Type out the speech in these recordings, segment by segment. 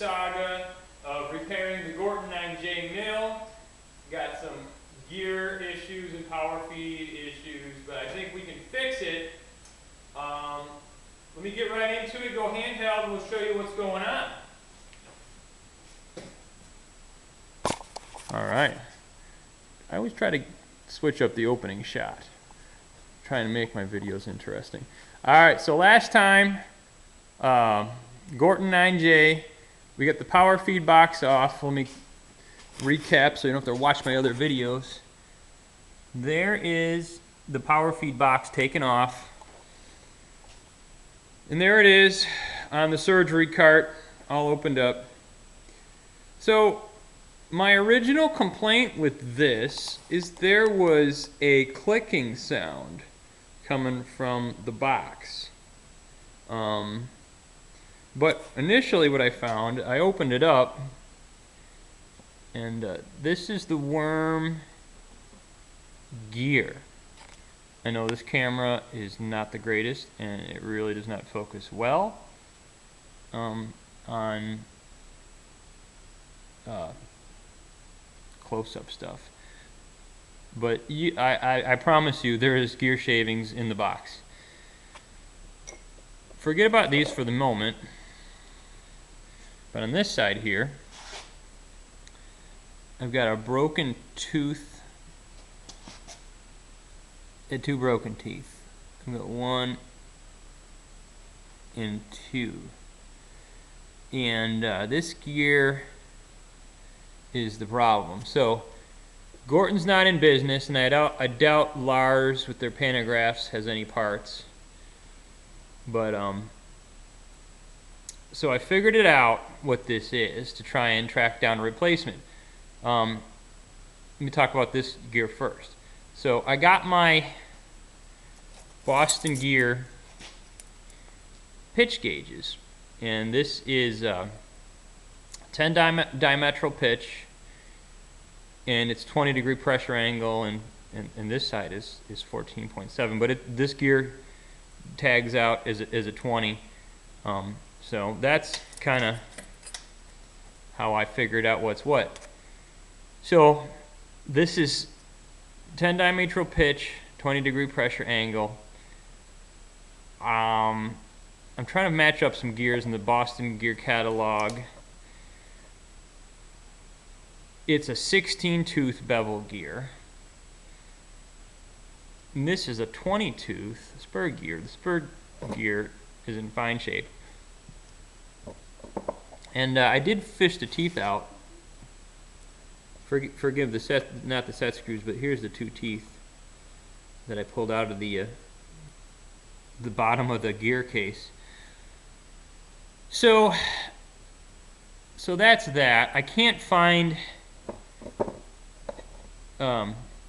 saga of repairing the Gorton 9J mill. Got some gear issues and power feed issues, but I think we can fix it. Let me get right into it, go handheld, and we'll show you what's going on. Alright. I always try to switch up the opening shot. Trying to make my videos interesting. Alright, so last time, Gorton 9J, we got the power feed box off. Let me recap so you don't have to watch my other videos. There is the power feed box taken off. And there it is on the surgery cart, all opened up. So my original complaint with this is there was a clicking sound coming from the box. But initially what I found, I opened it up, and this is the worm gear. I know this camera is not the greatest, and it really does not focus well on close-up stuff. But I promise you there is gear shavings in the box. Forget about these for the moment. But on this side here, I've got a broken tooth. Two broken teeth. I've got 1 and 2. And this gear is the problem. So Gorton's not in business, and I doubt Lars with their pantographs has any parts. But so I figured it out what this is to try and track down a replacement. Let me talk about this gear first. So I got my Boston Gear pitch gauges, and this is 10 diametral pitch, and it's 20-degree pressure angle, and this side is 14.7, but this gear tags out as a 20. So that's kind of how I figured out what's what. So this is 10 diametral pitch, 20-degree pressure angle. I'm trying to match up some gears in the Boston Gear catalog. It's a 16-tooth bevel gear. And this is a 20-tooth spur gear. The spur gear is in fine shape. And I did fish the teeth out. Forgive the set, not the set screws, but here's the 2 teeth that I pulled out of the bottom of the gear case. So that's that. I can't find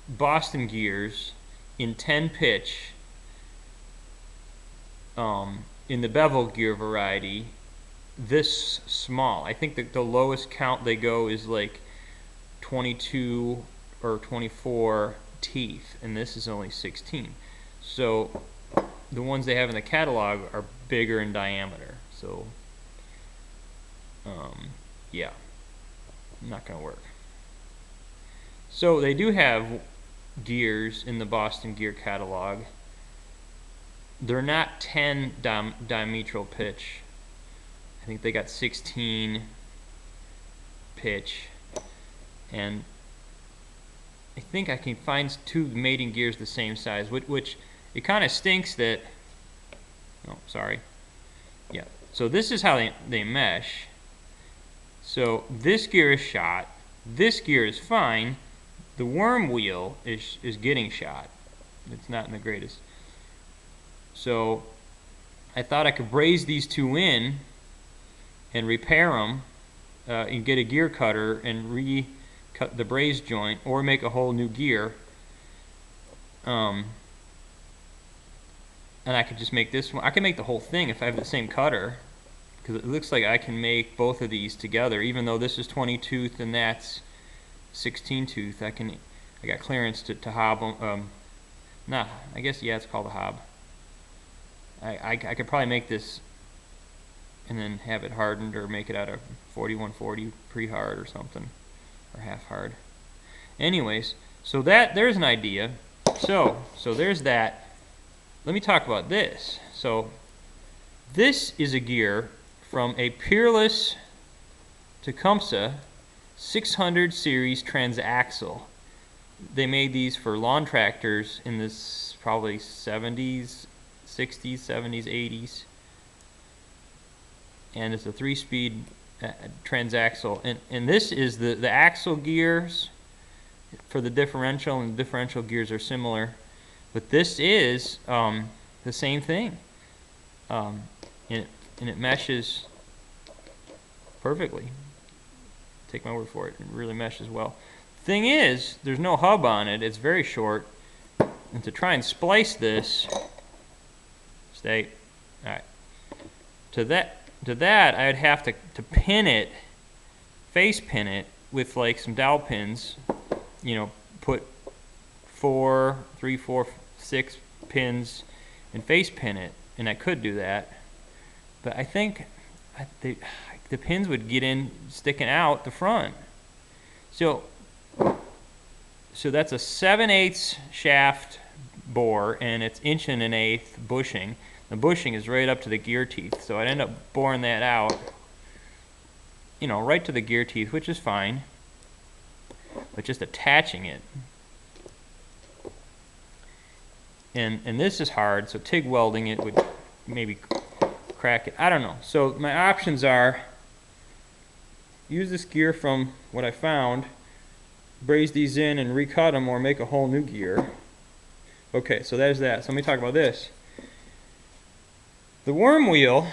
Boston gears in 10 pitch in the bevel gear variety this small. I think that the lowest count they go is like 22 or 24 teeth, and this is only 16. So the ones they have in the catalog are bigger in diameter. So yeah, not gonna work. So they do have gears in the Boston Gear catalog. They're not 10 diametral pitch. I think they got 16 pitch, and I think I can find 2 mating gears the same size, which it kind of stinks that, oh, sorry. Yeah, so this is how they mesh. So this gear is shot, this gear is fine, the worm wheel is getting shot. It's not in the greatest. So I thought I could braze these 2 in and repair them and get a gear cutter and recut the braze joint, or make a whole new gear. And I could just make this one. I can make the whole thing if I have the same cutter, because it looks like I can make both of these together, even though this is 20 tooth and that's 16 tooth. I got clearance to hob them. Nah, I guess, yeah, it's called a hob. I could probably make this and then have it hardened or make it out of 4140 pre-hard or something, or half hard. Anyways, so there's an idea. So there's that. Let me talk about this. So this is a gear from a Peerless Tecumseh 600 series transaxle. They made these for lawn tractors in this probably 70s, 60s, 70s, 80s. And it's a 3-speed transaxle. And this is the axle gears for the differential, and the differential gears are similar. But this is the same thing. And it meshes perfectly. Take my word for it. It really meshes well. Thing is, there's no hub on it. It's very short. And to try and splice this, stay. All right. To that, I'd have to pin it, face pin it with like some dowel pins. You know, put 3, 4, 6 pins and face pin it, and I could do that. But I think the pins would get in sticking out the front. So that's a 7/8 shaft bore, and it's 1 1/8 bushing. The bushing is right up to the gear teeth, so I'd end up boring that out, you know, right to the gear teeth, which is fine, but just attaching it. And this is hard, so TIG welding it would maybe crack it. I don't know. So my options are use this gear from what I found, braze these in and recut them, or make a whole new gear. Okay, so there's that. So let me talk about this. The worm wheel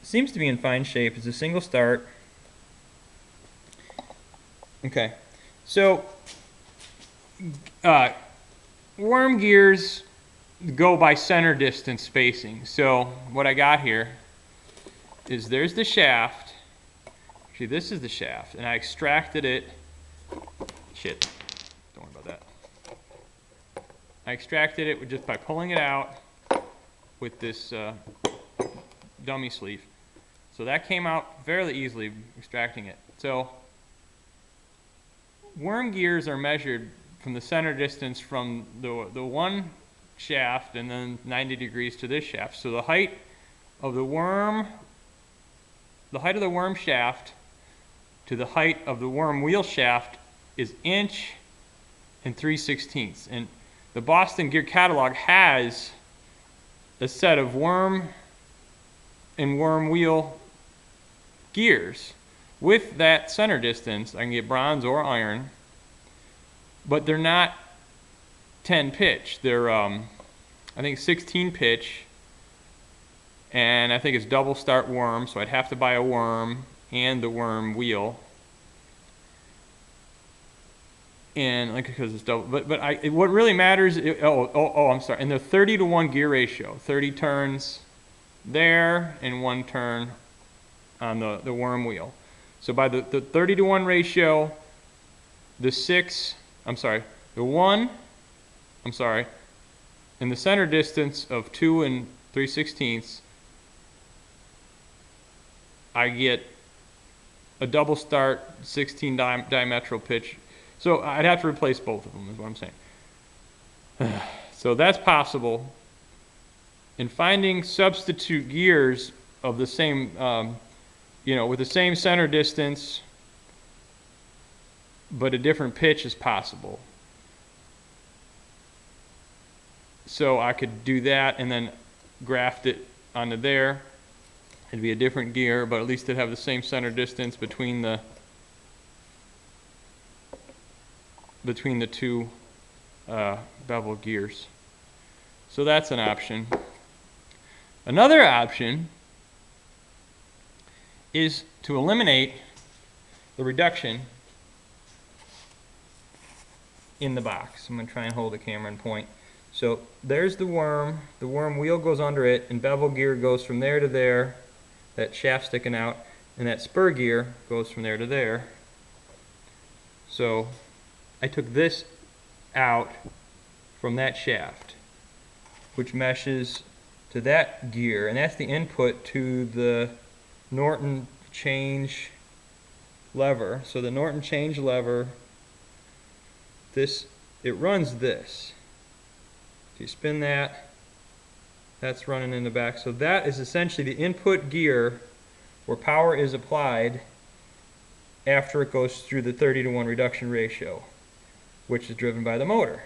seems to be in fine shape. It's a single start. Okay, so worm gears go by center distance spacing. So what I got here is there's the shaft. Actually, this is the shaft, and I extracted it. Shit, don't worry about that. I extracted it just by pulling it out with this dummy sleeve. So that came out fairly easily, extracting it. So worm gears are measured from the center distance from the one shaft and then 90 degrees to this shaft. So the height of the worm shaft to the height of the worm wheel shaft is 1 3/16. And the Boston Gear Catalog has a set of worm and worm wheel gears with that center distance. I can get bronze or iron, but they're not 10 pitch. They're I think 16 pitch, and I think it's double start worm, so I'd have to buy a worm and the worm wheel. And like, because it's double, but what really matters, I'm sorry, and they're 30-to-1 gear ratio, 30 turns there and 1 turn on the worm wheel. So by the 30-to-1 ratio, the 1, and the center distance of 2 3/16, I get a double start 16 diametral pitch. So I'd have to replace both of them, is what I'm saying. So that's possible. And finding substitute gears of the same, with the same center distance, but a different pitch is possible. So I could do that and then graft it onto there. It'd be a different gear, but at least it'd have the same center distance between the two bevel gears. So that's an option. Another option is to eliminate the reduction in the box. I'm going to try and hold the camera and point. So there's the worm wheel goes under it, and bevel gear goes from there to there, that shaft sticking out, and that spur gear goes from there to there. So I took this out from that shaft, which meshes to that gear, and that's the input to the Norton change lever. So the Norton change lever, it runs this. If you spin that, that's running in the back. So that is essentially the input gear where power is applied after it goes through the 30-to-1 reduction ratio, which is driven by the motor.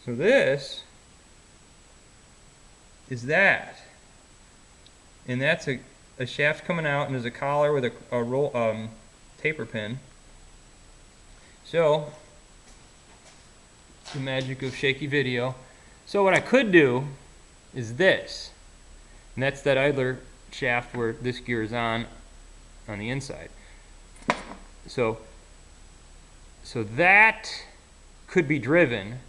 So this is that. And that's a shaft coming out, and there's a collar with a taper pin. So, the magic of shaky video. So what I could do is this. And that's that idler shaft where this gear is on the inside. So that could be driven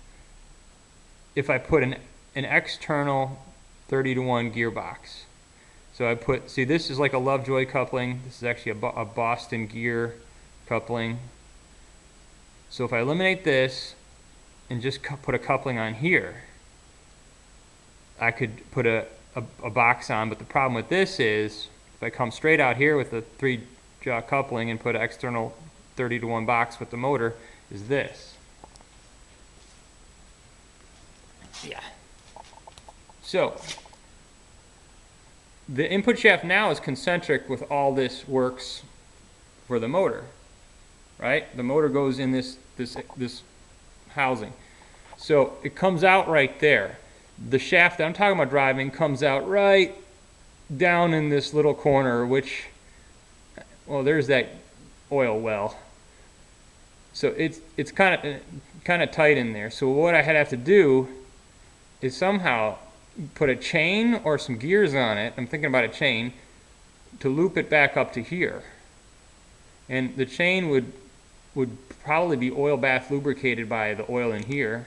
if I put an external 30-to-1 gearbox. So I put, see, this is like a Lovejoy coupling. This is actually a Boston gear coupling. So if I eliminate this and just put a coupling on here, I could put a box on, but the problem with this is if I come straight out here with the 3-jaw coupling and put an external 30-to-1 box with the motor, is this. Yeah. So the input shaft now is concentric with all this works for the motor, right? The motor goes in this housing. So it comes out right there. The shaft that I'm talking about driving comes out right down in this little corner, which, well, there's that oil well. So it's kind of tight in there. So what I have to do is somehow put a chain or some gears on it. I'm thinking about a chain to loop it back up to here. And the chain would probably be oil bath lubricated by the oil in here.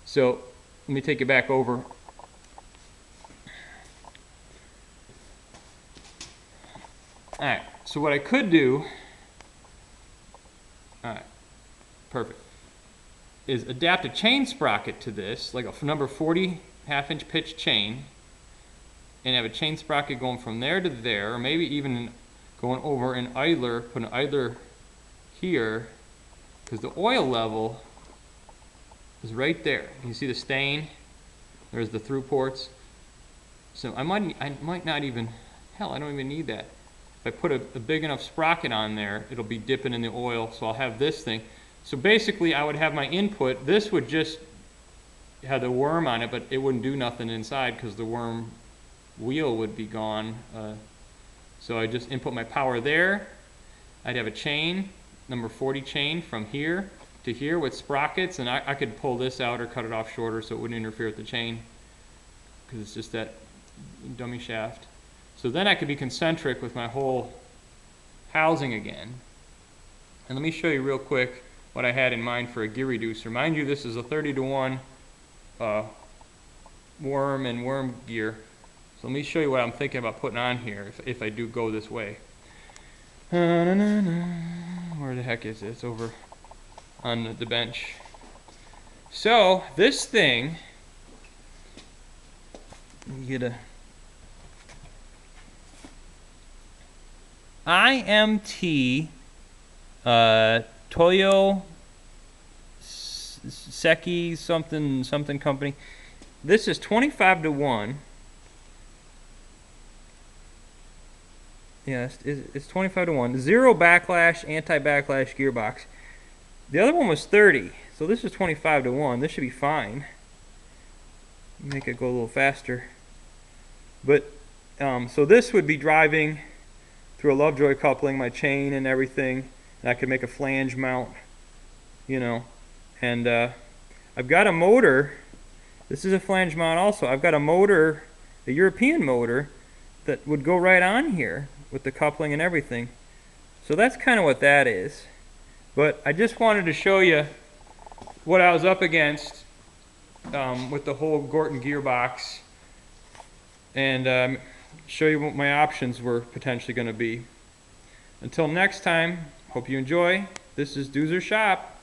So let me take it back over. Alright, so what I could do, alright, perfect, is adapt a chain sprocket to this, like a number 40 half-inch pitch chain, and have a chain sprocket going from there to there, or maybe even going over an idler, put an idler here, because the oil level is right there. You see the stain? There's the through ports. So I might not even, hell, I don't even need that. If I put a big enough sprocket on there, it'll be dipping in the oil, so I'll have this thing. So basically I would have my input, this would just have the worm on it, but it wouldn't do nothing inside because the worm wheel would be gone. So I just input my power there. I'd have a chain, number 40 chain from here to here with sprockets, and I could pull this out or cut it off shorter so it wouldn't interfere with the chain because it's just that dummy shaft. So then I could be concentric with my whole housing again. And let me show you real quick what I had in mind for a gear reducer. Mind you, this is a 30-to-1 worm and worm gear. So let me show you what I'm thinking about putting on here if I do go this way. Where the heck is it? It's over on the bench. So this thing, you get a IMT Toyo Seki something company. This is 25-to-1. Yes, it's 25-to-1. Zero backlash, anti-backlash gearbox. The other one was 30, so this is 25-to-1. This should be fine. Make it go a little faster. But so this would be driving through a Lovejoy coupling, my chain and everything. And I could make a flange mount, you know. And I've got a motor. This is a flange mount also. I've got a motor, a European motor, that would go right on here with the coupling and everything. So that's kind of what that is. But I just wanted to show you what I was up against with the whole Gorton gearbox, and show you what my options were potentially going to be. Until next time, hope you enjoy. This is Doozer Shop.